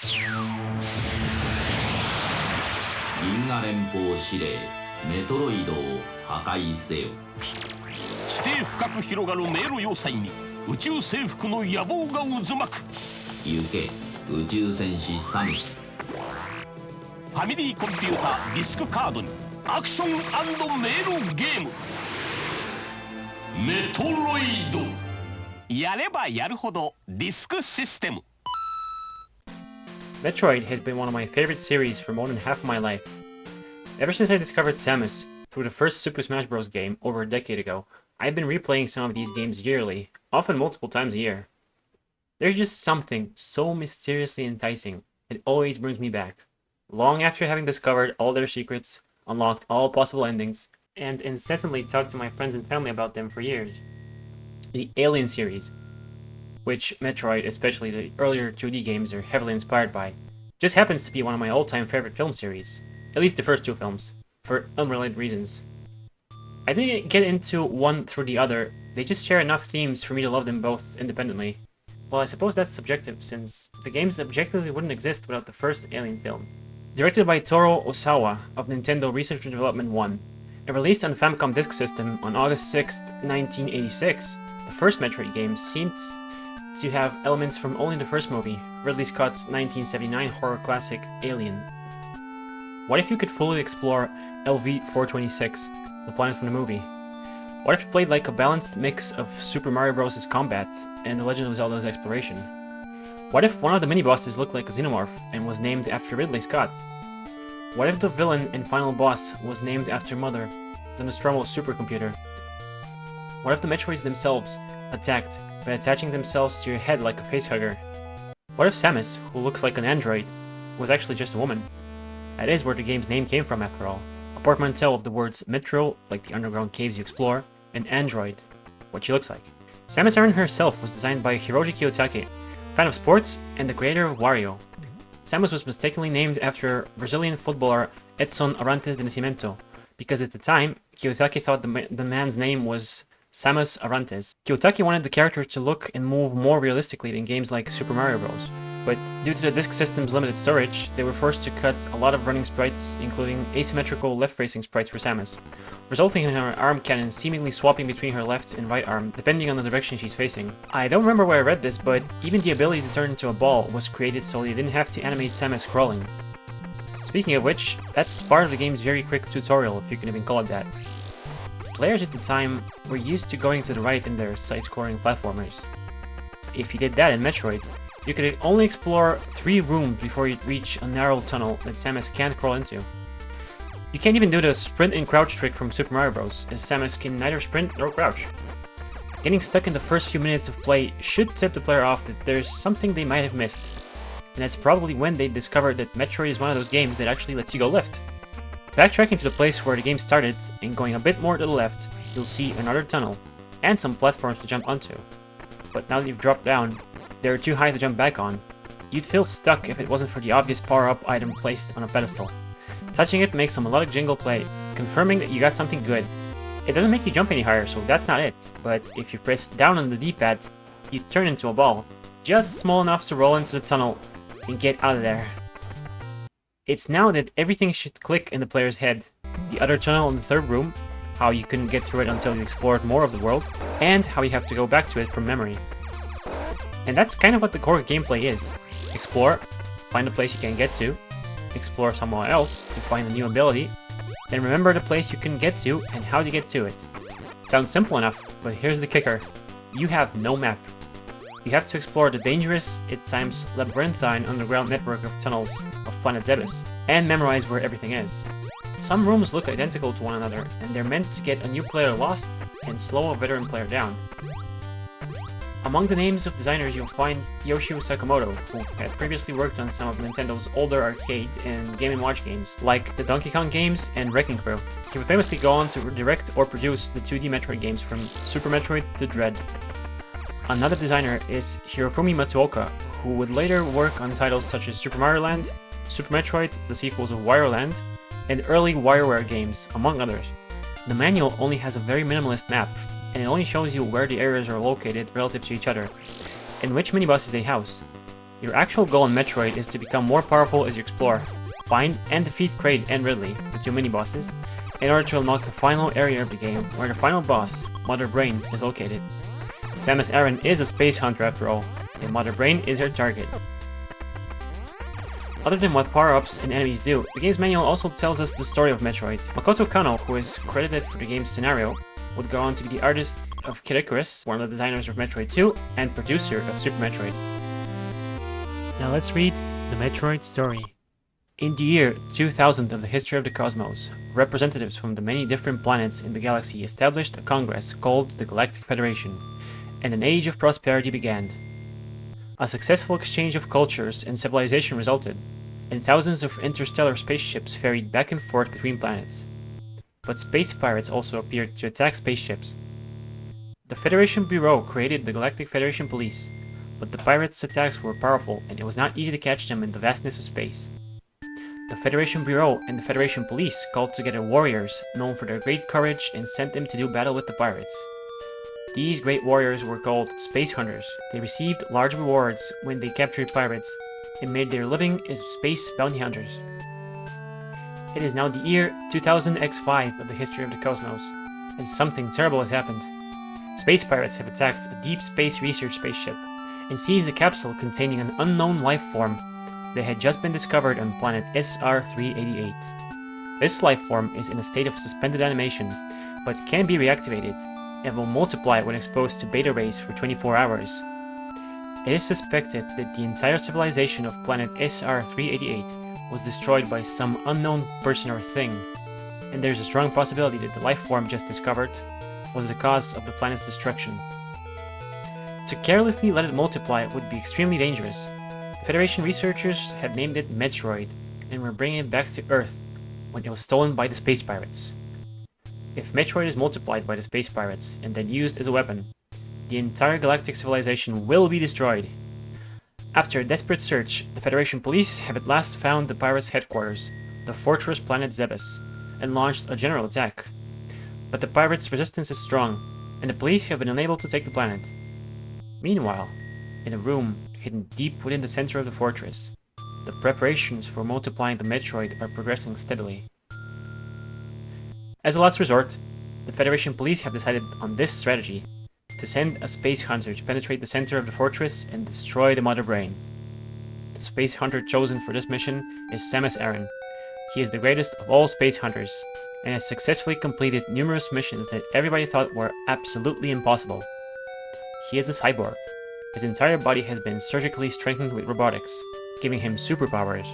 銀河連邦司令メトロイドを破壊せよ。地底深く広がる迷路要塞に宇宙征服の野望が渦巻く。行け宇宙戦士サムス。ファミリーコンピュータディスクカードにアクション&迷路ゲームメトロイド。やればやるほどディスクシステム。 Metroid has been one of my favorite series for more than half of my life. Ever since I discovered Samus through the first Super Smash Bros. Game over a decade ago, I've been replaying some of these games yearly, often multiple times a year. There's just something so mysteriously enticing that always brings me back, long after having discovered all their secrets, unlocked all possible endings, and incessantly talked to my friends and family about them for years. The Alien series, which Metroid, especially the earlier 2D games, are heavily inspired by, just happens to be one of my all-time favorite film series, at least the first two films, for unrelated reasons. I didn't get into one through the other, they just share enough themes for me to love them both independently. Well, I suppose that's subjective, since the games objectively wouldn't exist without the first Alien film. Directed by Toru Osawa of Nintendo Research and Development 1, and released on Famicom Disk System on August 6, 1986, the first Metroid game seemed to have elements from only the first movie, Ridley Scott's 1979 horror classic Alien. What if you could fully explore LV-426, the planet from the movie? What if it played like a balanced mix of Super Mario Bros.'s combat and The Legend of Zelda's exploration? What if one of the mini-bosses looked like a xenomorph and was named after Ridley Scott? What if the villain and final boss was named after Mother, the Nostromo supercomputer? What if the Metroids themselves attacked by attaching themselves to your head like a facehugger? What if Samus, who looks like an android, was actually just a woman? That is where the game's name came from after all. A portmanteau of the words Metro, like the underground caves you explore, and android, what she looks like. Samus Aran herself was designed by Hiroji Kiyotake, fan of sports and the creator of Wario. Samus was mistakenly named after Brazilian footballer Edson Arantes de Nascimento, because at the time, Kiyotake thought the man's name was Samus Arantes. Kiyotake wanted the character to look and move more realistically than games like Super Mario Bros. But due to the disk system's limited storage, they were forced to cut a lot of running sprites, including asymmetrical left-facing sprites for Samus, resulting in her arm cannon seemingly swapping between her left and right arm, depending on the direction she's facing. I don't remember where I read this, but even the ability to turn into a ball was created so they didn't have to animate Samus crawling. Speaking of which, that's part of the game's very quick tutorial, if you can even call it that. Players at the time were used to going to the right in their side-scrolling platformers. If you did that in Metroid, you could only explore 3 rooms before you'd reach a narrow tunnel that Samus can't crawl into. You can't even do the sprint and crouch trick from Super Mario Bros., as Samus can neither sprint nor crouch. Getting stuck in the first few minutes of play should tip the player off that there's something they might have missed, and that's probably when they discovered that Metroid is one of those games that actually lets you go left. Backtracking to the place where the game started and going a bit more to the left, you'll see another tunnel, and some platforms to jump onto. But now that you've dropped down, they're too high to jump back on. You'd feel stuck if it wasn't for the obvious power-up item placed on a pedestal. Touching it makes a melodic jingle play, confirming that you got something good. It doesn't make you jump any higher, so that's not it, but if you press down on the D-pad, you turn into a ball, just small enough to roll into the tunnel and get out of there. It's now that everything should click in the player's head. The other tunnel in the third room, how you couldn't get through it until you explored more of the world, and how you have to go back to it from memory. And that's kind of what the core gameplay is. Explore, find a place you can get to, explore somewhere else to find a new ability, then remember the place you can get to and how to get to it. Sounds simple enough, but here's the kicker. You have no map. You have to explore the dangerous, at times labyrinthine underground network of tunnels of planet Zebes, and memorize where everything is. Some rooms look identical to one another, and they're meant to get a new player lost and slow a veteran player down. Among the names of designers you'll find Yoshio Sakamoto, who had previously worked on some of Nintendo's older arcade and Game & Watch games, like the Donkey Kong games and Wrecking Crew. He would famously go on to direct or produce the 2D Metroid games from Super Metroid to Dread. Another designer is Hirofumi Matsuoka, who would later work on titles such as Super Mario Land, Super Metroid, the sequels of Wario Land, and early WarioWare games, among others. The manual only has a very minimalist map, and it only shows you where the areas are located relative to each other, and which mini-bosses they house. Your actual goal in Metroid is to become more powerful as you explore. Find and defeat Kraid and Ridley, the two mini-bosses, in order to unlock the final area of the game where the final boss, Mother Brain, is located. Samus Aran is a space hunter after all, and Mother Brain is her target. Other than what power-ups and enemies do, the game's manual also tells us the story of Metroid. Makoto Kano, who is credited for the game's scenario, would go on to be the artist of Kid Icarus, one of the designers of Metroid 2, and producer of Super Metroid. Now let's read the Metroid story. In the year 2000 of the history of the cosmos, representatives from the many different planets in the galaxy established a congress called the Galactic Federation, and an age of prosperity began. A successful exchange of cultures and civilization resulted, and thousands of interstellar spaceships ferried back and forth between planets. But space pirates also appeared to attack spaceships. The Federation Bureau created the Galactic Federation Police, but the pirates' attacks were powerful and it was not easy to catch them in the vastness of space. The Federation Bureau and the Federation Police called together warriors known for their great courage and sent them to do battle with the pirates. These great warriors were called Space Hunters. They received large rewards when they captured pirates and made their living as space bounty hunters. It is now the year 2000x5 of the history of the cosmos, and something terrible has happened. Space pirates have attacked a deep space research spaceship and seized a capsule containing an unknown life form that had just been discovered on planet SR-388. This life form is in a state of suspended animation, but can be reactivated, and will multiply when exposed to beta rays for 24 hours. It is suspected that the entire civilization of planet SR-388 was destroyed by some unknown person or thing, and there's a strong possibility that the life form just discovered was the cause of the planet's destruction. To carelessly let it multiply would be extremely dangerous. Federation researchers had named it Metroid and were bringing it back to Earth when it was stolen by the space pirates. If Metroid is multiplied by the space pirates and then used as a weapon, the entire galactic civilization will be destroyed. After a desperate search, the Federation Police have at last found the pirates' headquarters, the fortress planet Zebes, and launched a general attack. But the pirates' resistance is strong, and the police have been unable to take the planet. Meanwhile, in a room hidden deep within the center of the fortress, the preparations for multiplying the Metroid are progressing steadily. As a last resort, the Federation Police have decided on this strategy: to send a space hunter to penetrate the center of the fortress and destroy the Mother Brain. The space hunter chosen for this mission is Samus Aran. He is the greatest of all space hunters, and has successfully completed numerous missions that everybody thought were absolutely impossible. He is a cyborg. His entire body has been surgically strengthened with robotics, giving him superpowers.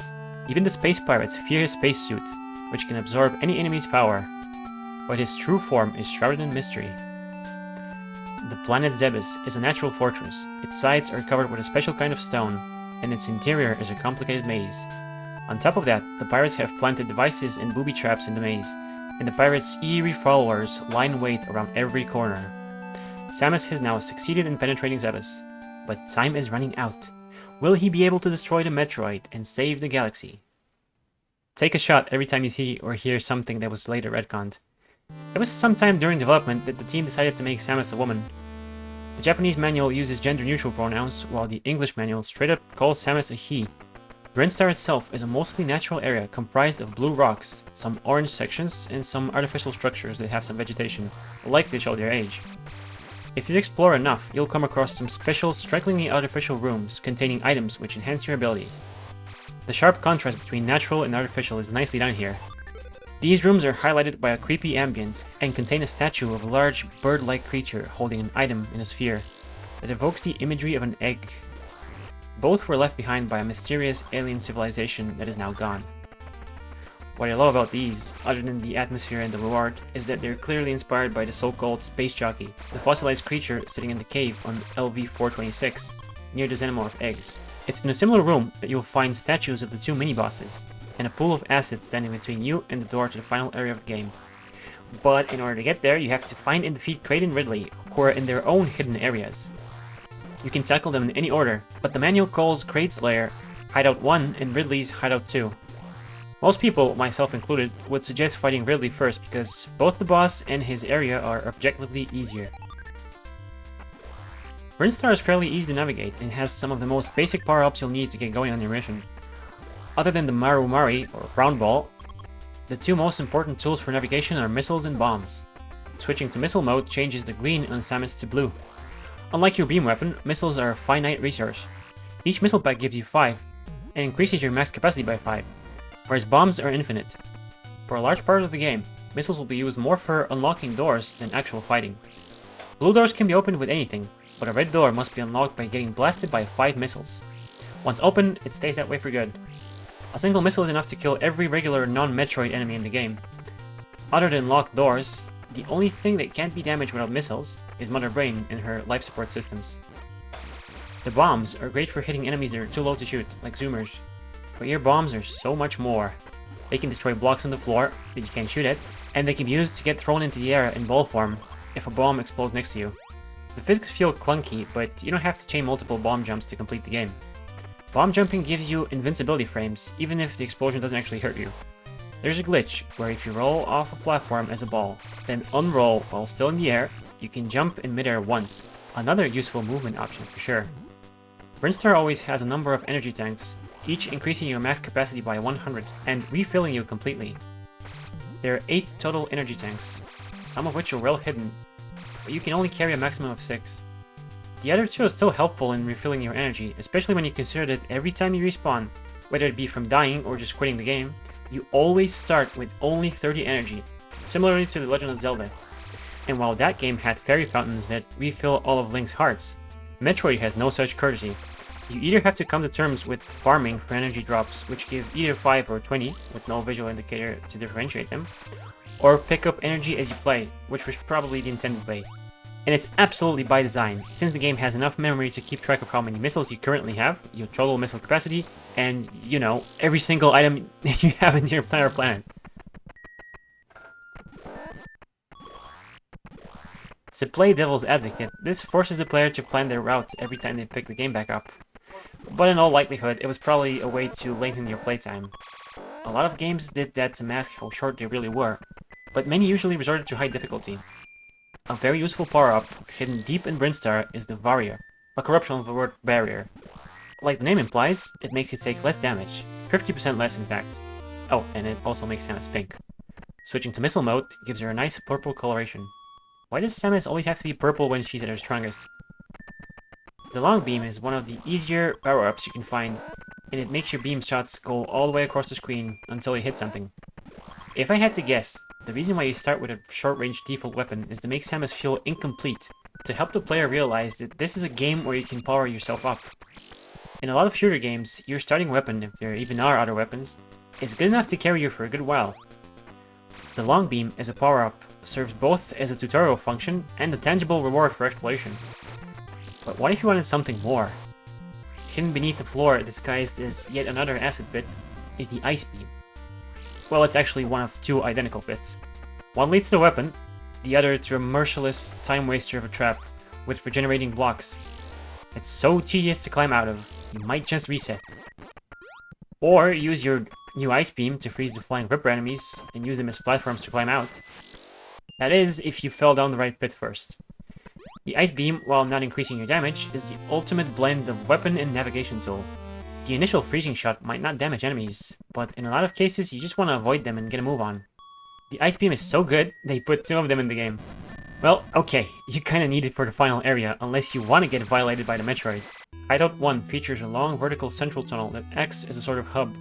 Even the space pirates fear his spacesuit, which can absorb any enemy's power, but his true form is shrouded in mystery. The planet Zebes is a natural fortress. Its sides are covered with a special kind of stone, and its interior is a complicated maze. On top of that, the pirates have planted devices and booby traps in the maze, and the pirates' eerie followers lie in wait around every corner. Samus has now succeeded in penetrating Zebes, but time is running out. Will he be able to destroy the Metroid and save the galaxy? Take a shot every time you see or hear something that was later retconned. It was sometime during development that the team decided to make Samus a woman. The Japanese manual uses gender-neutral pronouns, while the English manual straight up calls Samus a he. Brinstar itself is a mostly natural area comprised of blue rocks, some orange sections, and some artificial structures that have some vegetation, likely to show their age. If you explore enough, you'll come across some special, strikingly artificial rooms containing items which enhance your abilities. The sharp contrast between natural and artificial is nicely done here. These rooms are highlighted by a creepy ambience and contain a statue of a large bird-like creature holding an item in a sphere that evokes the imagery of an egg. Both were left behind by a mysterious alien civilization that is now gone. What I love about these, other than the atmosphere and the reward, is that they're clearly inspired by the so-called space jockey, the fossilized creature sitting in the cave on LV-426, near the xenomorph eggs. It's in a similar room that you'll find statues of the two mini-bosses, and a pool of acid standing between you and the door to the final area of the game. But in order to get there, you have to find and defeat Kraid and Ridley, who are in their own hidden areas. You can tackle them in any order, but the manual calls Kraid's lair Hideout 1 and Ridley's Hideout 2. Most people, myself included, would suggest fighting Ridley first because both the boss and his area are objectively easier. Brinstar is fairly easy to navigate and has some of the most basic power-ups you'll need to get going on your mission. Other than the Maru Mari, or round ball, the two most important tools for navigation are missiles and bombs. Switching to missile mode changes the green on Samus to blue. Unlike your beam weapon, missiles are a finite resource. Each missile pack gives you 5, and increases your max capacity by 5, whereas bombs are infinite. For a large part of the game, missiles will be used more for unlocking doors than actual fighting. Blue doors can be opened with anything, but a red door must be unlocked by getting blasted by 5 missiles. Once open, it stays that way for good. A single missile is enough to kill every regular non-Metroid enemy in the game. Other than locked doors, the only thing that can't be damaged without missiles is Mother Brain and her life support systems. The bombs are great for hitting enemies that are too low to shoot, like zoomers, but your bombs are so much more. They can destroy blocks on the floor that you can't shoot at, and they can be used to get thrown into the air in ball form if a bomb explodes next to you. The physics feel clunky, but you don't have to chain multiple bomb jumps to complete the game. Bomb jumping gives you invincibility frames, even if the explosion doesn't actually hurt you. There's a glitch where if you roll off a platform as a ball, then unroll while still in the air, you can jump in midair once. Another useful movement option for sure. Brinstar always has a number of energy tanks, each increasing your max capacity by 100 and refilling you completely. There are 8 total energy tanks, some of which are well hidden, but you can only carry a maximum of 6. The other 2 are still helpful in refilling your energy, especially when you consider that every time you respawn, whether it be from dying or just quitting the game, you always start with only 30 energy, similarly to The Legend of Zelda. And while that game had fairy fountains that refill all of Link's hearts, Metroid has no such courtesy. You either have to come to terms with farming for energy drops, which give either 5 or 20, with no visual indicator to differentiate them, or pick up energy as you play, which was probably the intended way. And it's absolutely by design, since the game has enough memory to keep track of how many missiles you currently have, your total missile capacity, and, you know, every single item you have in your planet. To play devil's advocate, this forces the player to plan their route every time they pick the game back up. But in all likelihood, it was probably a way to lengthen your playtime. A lot of games did that to mask how short they really were, but many usually resorted to high difficulty. A very useful power-up, hidden deep in Brinstar, is the Varia, a corruption of the word barrier. Like the name implies, it makes you take less damage, 50% less in fact. Oh, and it also makes Samus pink. Switching to missile mode gives her a nice purple coloration. Why does Samus always have to be purple when she's at her strongest? The long beam is one of the easier power-ups you can find, and it makes your beam shots go all the way across the screen until you hit something. If I had to guess, the reason why you start with a short-range default weapon is to make Samus feel incomplete, to help the player realize that this is a game where you can power yourself up. In a lot of shooter games, your starting weapon, if there even are other weapons, is good enough to carry you for a good while. The long beam as a power-up serves both as a tutorial function and a tangible reward for exploration. But what if you wanted something more? Hidden beneath the floor, disguised as yet another acid pit, is the ice beam. Well, it's actually one of 2 identical pits. One leads to a weapon, the other to a merciless time waster of a trap with regenerating blocks. It's so tedious to climb out of, you might just reset. Or use your new ice beam to freeze the flying ripper enemies and use them as platforms to climb out. That is, if you fell down the right pit first. The ice beam, while not increasing your damage, is the ultimate blend of weapon and navigation tool. The initial freezing shot might not damage enemies, but in a lot of cases you just want to avoid them and get a move on. The ice beam is so good, they put 2 of them in the game. Well, okay, you kinda need it for the final area, unless you want to get violated by the Metroid. Hideout 1 features a long vertical central tunnel that acts as a sort of hub.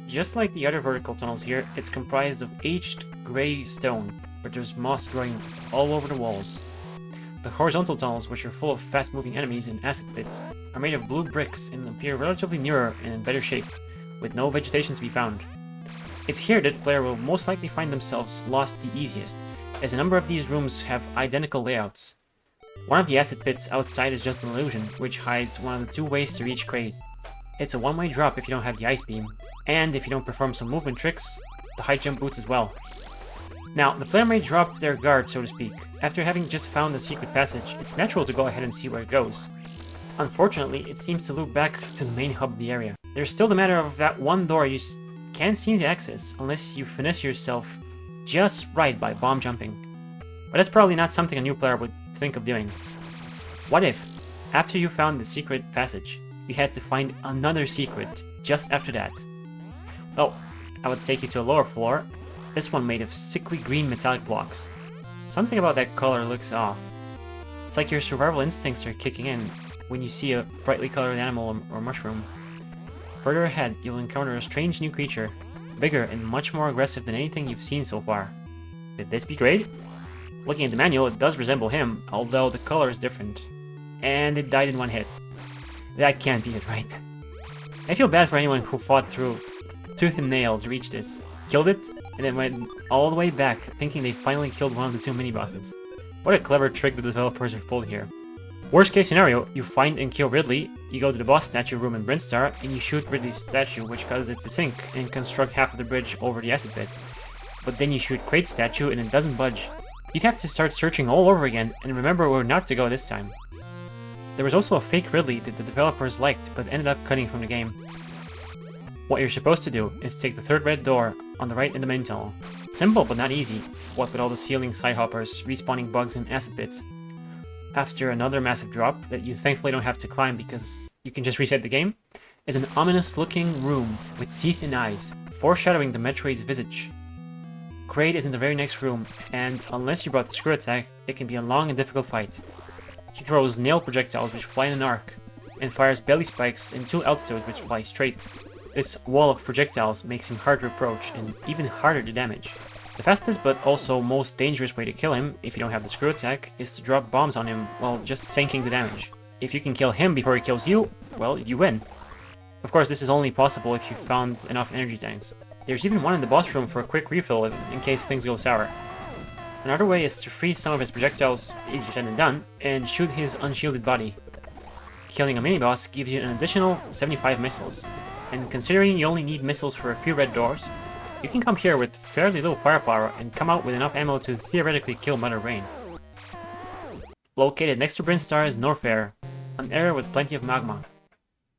Just like the other vertical tunnels here, it's comprised of aged grey stone, but there's moss growing all over the walls. The horizontal tunnels, which are full of fast-moving enemies and acid pits, are made of blue bricks and appear relatively newer and in better shape, with no vegetation to be found. It's here that the player will most likely find themselves lost the easiest, as a number of these rooms have identical layouts. One of the acid pits outside is just an illusion, which hides one of the 2 ways to reach Kraid. It's a one-way drop if you don't have the ice beam, and if you don't perform some movement tricks, the high jump boots as well. Now, the player may drop their guard, so to speak. After having just found the secret passage, it's natural to go ahead and see where it goes. Unfortunately, it seems to loop back to the main hub of the area. There's still the matter of that one door you can't seem to access unless you finesse yourself just right by bomb jumping. But that's probably not something a new player would think of doing. What if, After you found the secret passage, you had to find another secret just after that. Well, I would take you to a lower floor, this one made of sickly green metallic blocks. Something about that color looks off. It's like your survival instincts are kicking in when you see a brightly colored animal or mushroom. Further ahead, you'll encounter a strange new creature, bigger and much more aggressive than anything you've seen so far. Could this be Kraid? Looking at the manual, it does resemble him, although the color is different. And it died in one hit. That can't be it, right? I feel bad for anyone who fought through tooth and nail to reach this, killed it, and then went all the way back thinking they finally killed one of the two mini-bosses. What a clever trick the developers have pulled here. Worst case scenario, you find and kill Ridley, you go to the boss statue room in Brinstar, and you shoot Ridley's statue, which causes it to sink and construct half of the bridge over the acid pit. But then you shoot Kraid's statue and it doesn't budge. You'd have to start searching all over again and remember where not to go this time. There was also a fake Ridley that the developers liked but ended up cutting from the game. What you're supposed to do is take the third red door on the right in the main tunnel. Simple but not easy, what with all the ceiling side hoppers, respawning bugs and acid pits. After another massive drop that you thankfully don't have to climb because you can just reset the game, is an ominous looking room with teeth and eyes, foreshadowing the Metroid's visage. Kraid is in the very next room, and unless you brought the screw attack, it can be a long and difficult fight. He throws nail projectiles which fly in an arc, and fires belly spikes and two altitudes which fly straight. This wall of projectiles makes him hard to approach and even harder to damage. The fastest but also most dangerous way to kill him, if you don't have the screw attack, is to drop bombs on him while just tanking the damage. If you can kill him before he kills you, well, you win. Of course, this is only possible if you found enough energy tanks. There's even one in the boss room for a quick refill in case things go sour. Another way is to freeze some of his projectiles, easier said than done, and shoot his unshielded body. Killing a mini-boss gives you an additional 75 missiles, and considering you only need missiles for a few red doors, you can come here with fairly little firepower and come out with enough ammo to theoretically kill Mother Brain. Located next to Brinstar is Norfair, an area with plenty of magma.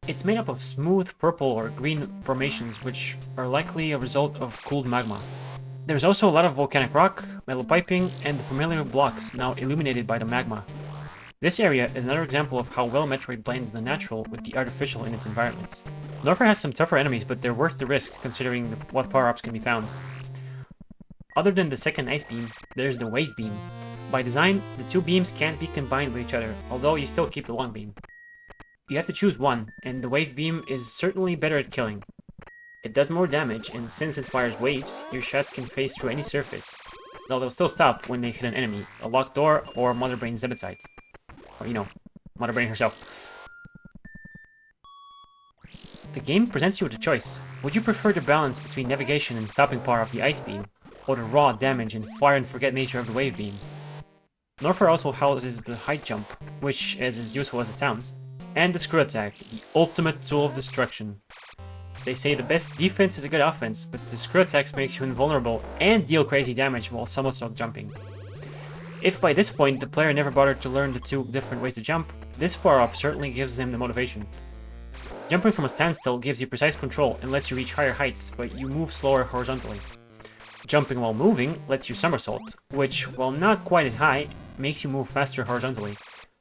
It's made up of smooth purple or green formations which are likely a result of cooled magma. There's also a lot of volcanic rock, metal piping, and the familiar blocks now illuminated by the magma. This area is another example of how well Metroid blends the natural with the artificial in its environments. Norfair has some tougher enemies, but they're worth the risk considering what power-ups can be found. Other than the second ice beam, there's the wave beam. By design, the two beams can't be combined with each other, although you still keep the long beam. You have to choose one, and the wave beam is certainly better at killing. It does more damage, and since it fires waves, your shots can phase through any surface, though they'll still stop when they hit an enemy, a locked door, or Mother Brain's Zebedite. Or, you know, Mother Brain herself. The game presents you with a choice. Would you prefer the balance between navigation and stopping power of the ice beam, or the raw damage and fire and forget nature of the wave beam? Norfair also houses the height jump, which is as useful as it sounds, and the screw attack, the ultimate tool of destruction. They say the best defense is a good offense, but the screw attacks makes you invulnerable and deal crazy damage while somersault jumping. If by this point the player never bothered to learn the two different ways to jump, this power-up certainly gives them the motivation. Jumping from a standstill gives you precise control and lets you reach higher heights, but you move slower horizontally. Jumping while moving lets you somersault, which, while not quite as high, makes you move faster horizontally,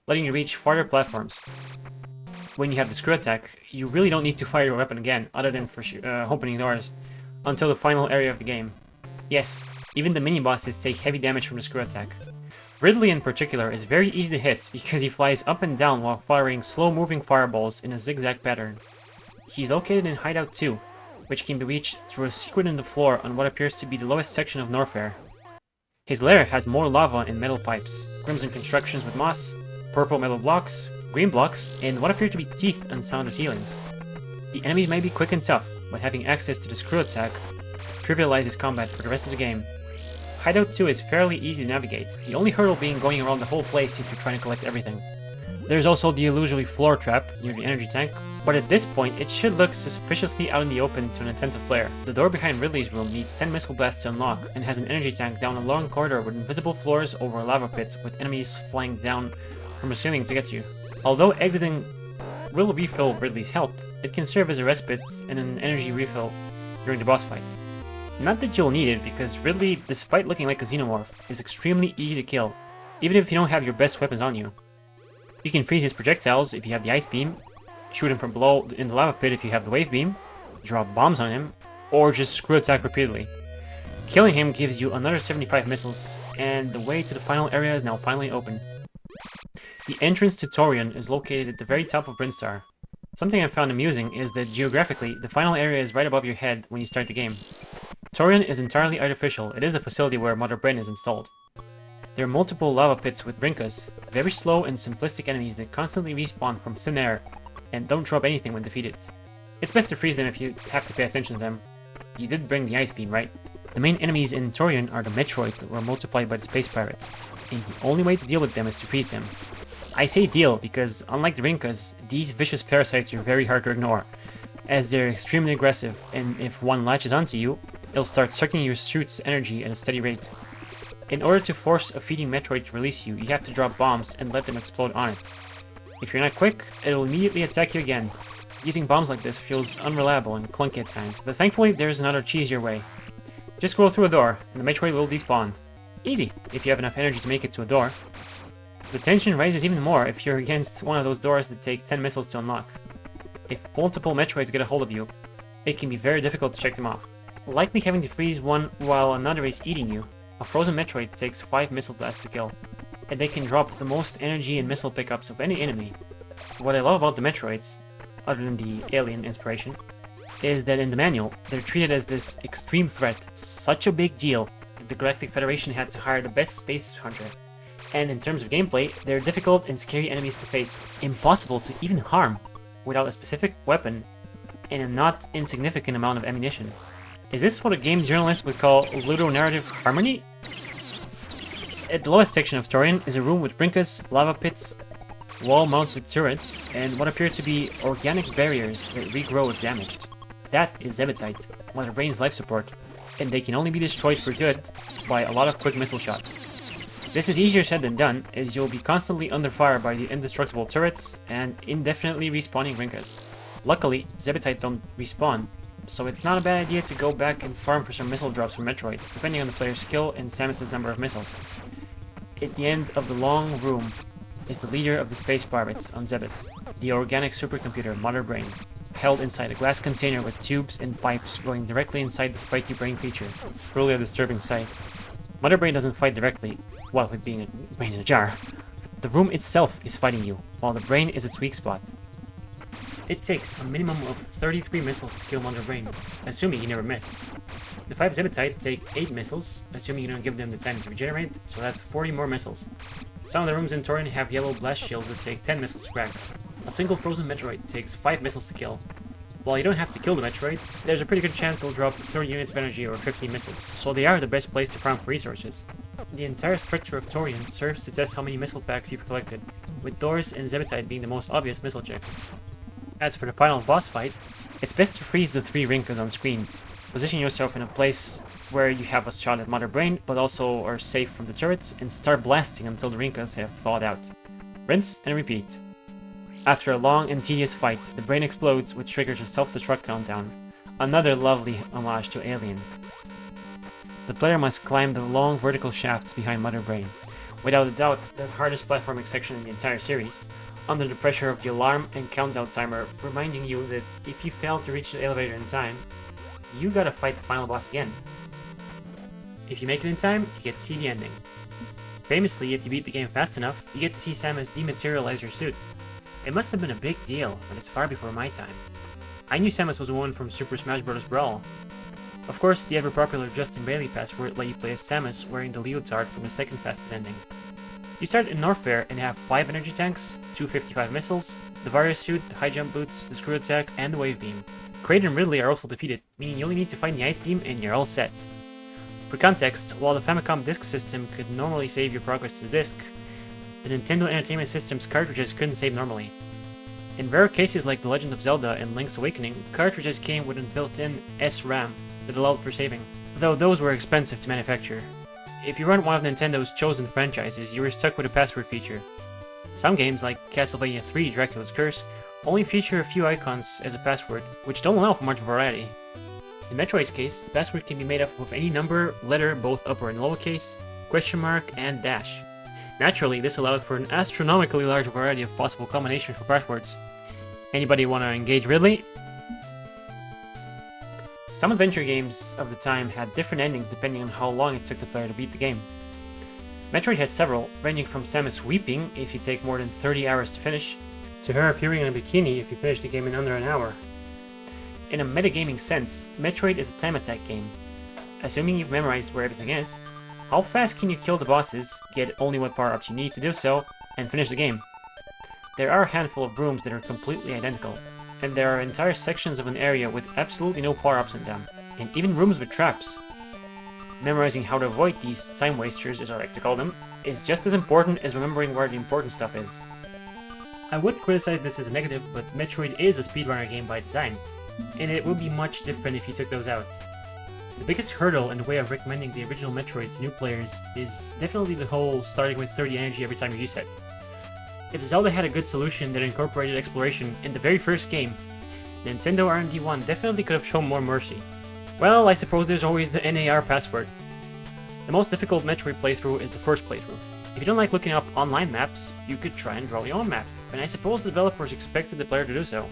letting you reach farther platforms. When you have the screw attack, you really don't need to fire your weapon again, other than for opening doors, until the final area of the game. Yes, even the mini-bosses take heavy damage from the screw attack. Ridley in particular is very easy to hit because he flies up and down while firing slow-moving fireballs in a zigzag pattern. He's located in Hideout 2, which can be reached through a secret in the floor on what appears to be the lowest section of Norfair. His lair has more lava and metal pipes, crimson constructions with moss, purple metal blocks, green blocks, and what appear to be teeth on some of the ceilings. The enemies may be quick and tough, but having access to the screw attack trivializes combat for the rest of the game. Hideout 2 is fairly easy to navigate, the only hurdle being going around the whole place if you're trying to collect everything. There's also the illusory floor trap near the energy tank, but at this point it should look suspiciously out in the open to an attentive player. The door behind Ridley's room needs 10 missile blasts to unlock, and has an energy tank down a long corridor with invisible floors over a lava pit with enemies flying down from the ceiling to get you. Although exiting will refill Ridley's health, it can serve as a respite and an energy refill during the boss fight. Not that you'll need it, because Ridley, despite looking like a xenomorph, is extremely easy to kill, even if you don't have your best weapons on you. You can freeze his projectiles if you have the ice beam, shoot him from below in the lava pit if you have the wave beam, drop bombs on him, or just screw attack repeatedly. Killing him gives you another 75 missiles, and the way to the final area is now finally open. The entrance to Torion is located at the very top of Brinstar. Something I found amusing is that geographically, the final area is right above your head when you start the game. Torion is entirely artificial. It is a facility where Mother Brain is installed. There are multiple lava pits with Brinkas, very slow and simplistic enemies that constantly respawn from thin air and don't drop anything when defeated. It's best to freeze them if you have to pay attention to them. You did bring the ice beam, right? The main enemies in Torion are the Metroids that were multiplied by the space pirates, and the only way to deal with them is to freeze them. I say deal because, unlike the Rinkas, these vicious parasites are very hard to ignore, as they're extremely aggressive, and if one latches onto you, it'll start sucking your suit's energy at a steady rate. In order to force a feeding Metroid to release you, you have to drop bombs and let them explode on it. If you're not quick, it'll immediately attack you again. Using bombs like this feels unreliable and clunky at times, but thankfully there's another cheesier way. Just go through a door, and the Metroid will despawn. Easy, if you have enough energy to make it to a door. The tension rises even more if you're against one of those doors that take 10 missiles to unlock. If multiple Metroids get a hold of you, it can be very difficult to check them off. Likely having to freeze one while another is eating you, a frozen Metroid takes 5 missile blasts to kill, and they can drop the most energy and missile pickups of any enemy. What I love about the Metroids, other than the alien inspiration, is that in the manual, they're treated as this extreme threat, such a big deal that the Galactic Federation had to hire the best space hunter. And in terms of gameplay, they're difficult and scary enemies to face, impossible to even harm without a specific weapon and a not insignificant amount of ammunition. Is this what a game journalist would call ludonarrative harmony? At the lowest section of Torion is a room with Brinkas, lava pits, wall-mounted turrets, and what appear to be organic barriers that regrow if damaged. That is Zebetite, Mother Brain's life support, and they can only be destroyed for good by a lot of quick missile shots. This is easier said than done, as you'll be constantly under fire by the indestructible turrets and indefinitely respawning Brinkas. Luckily, Zebetite don't respawn, so it's not a bad idea to go back and farm for some missile drops from Metroids, depending on the player's skill and Samus's number of missiles. At the end of the long room is the leader of the space pirates on Zebes, the organic supercomputer Mother Brain, held inside a glass container with tubes and pipes going directly inside the spiky brain creature. Truly a disturbing sight. Mother Brain doesn't fight directly, well, with being a brain in a jar. The room itself is fighting you, while the brain is its weak spot. It takes a minimum of 33 missiles to kill Mother Brain, assuming you never miss. The 5 Zebetite take 8 missiles, assuming you don't give them the time to regenerate, so that's 40 more missiles. Some of the rooms in Torion have yellow blast shields that take 10 missiles to crack. A single frozen Metroid takes 5 missiles to kill. While you don't have to kill the Metroids, there's a pretty good chance they'll drop 30 units of energy or 15 missiles, so they are the best place to farm for resources. The entire structure of Torion serves to test how many missile packs you've collected, with Doors and Zebetite being the most obvious missile checks. As for the final boss fight, it's best to freeze the 3 Rinkas on screen. Position yourself in a place where you have a shot at Mother Brain, but also are safe from the turrets, and start blasting until the Rinkas have thawed out. Rinse and repeat. After a long and tedious fight, the brain explodes, which triggers a self-destruct countdown. Another lovely homage to Alien. The player must climb the long vertical shafts behind Mother Brain. Without a doubt, the hardest platforming section in the entire series, under the pressure of the alarm and countdown timer reminding you that if you fail to reach the elevator in time, you gotta fight the final boss again. If you make it in time, you get to see the ending. Famously, if you beat the game fast enough, you get to see Samus dematerialize your suit. It must have been a big deal, but it's far before my time. I knew Samus was a woman from Super Smash Bros. Brawl. Of course, the ever-popular Justin Bailey password let you play as Samus wearing the leotard from the second fastest ending. You start in Norfair and have 5 energy tanks, 2 55 missiles, the Varus suit, the high jump boots, the screw attack, and the wave beam. Kraid and Ridley are also defeated, meaning you only need to find the ice beam and you're all set. For context, while the Famicom disk system could normally save your progress to the disk, the Nintendo Entertainment System's cartridges couldn't save normally. In rare cases like The Legend of Zelda and Link's Awakening, cartridges came with a built-in SRAM that allowed for saving, though those were expensive to manufacture. If you weren't one of Nintendo's chosen franchises, you were stuck with a password feature. Some games, like Castlevania 3 Dracula's Curse, only feature a few icons as a password, which don't allow for much variety. In Metroid's case, the password can be made up of any number, letter, both upper and lowercase, question mark, and dash. Naturally, this allowed for an astronomically large variety of possible combinations for passwords. Anybody want to engage Ridley? Some adventure games of the time had different endings depending on how long it took the player to beat the game. Metroid has several, ranging from Samus weeping if you take more than 30 hours to finish, to her appearing in a bikini if you finish the game in under an hour. In a metagaming sense, Metroid is a time attack game. Assuming you've memorized where everything is, how fast can you kill the bosses, get only what power-ups you need to do so, and finish the game? There are a handful of rooms that are completely identical, and there are entire sections of an area with absolutely no power-ups in them, and even rooms with traps. Memorizing how to avoid these time wasters, as I like to call them, is just as important as remembering where the important stuff is. I would criticize this as a negative, but Metroid is a speedrunner game by design, and it would be much different if you took those out. The biggest hurdle in the way of recommending the original Metroid to new players is definitely the whole starting with 30 energy every time you reset. If Zelda had a good solution that incorporated exploration in the very first game, Nintendo R&D 1 definitely could have shown more mercy. Well, I suppose there's always the NAR password. The most difficult Metroid playthrough is the first playthrough. If you don't like looking up online maps, you could try and draw your own map, and I suppose the developers expected the player to do so.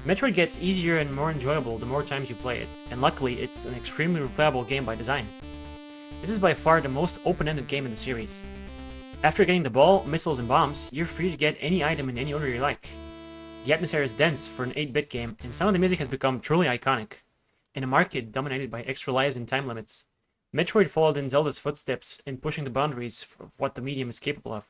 Metroid gets easier and more enjoyable the more times you play it, and luckily it's an extremely replayable game by design. This is by far the most open-ended game in the series. After getting the ball, missiles, and bombs, you're free to get any item in any order you like. The atmosphere is dense for an 8-bit game, and some of the music has become truly iconic. In a market dominated by extra lives and time limits, Metroid followed in Zelda's footsteps in pushing the boundaries of what the medium is capable of.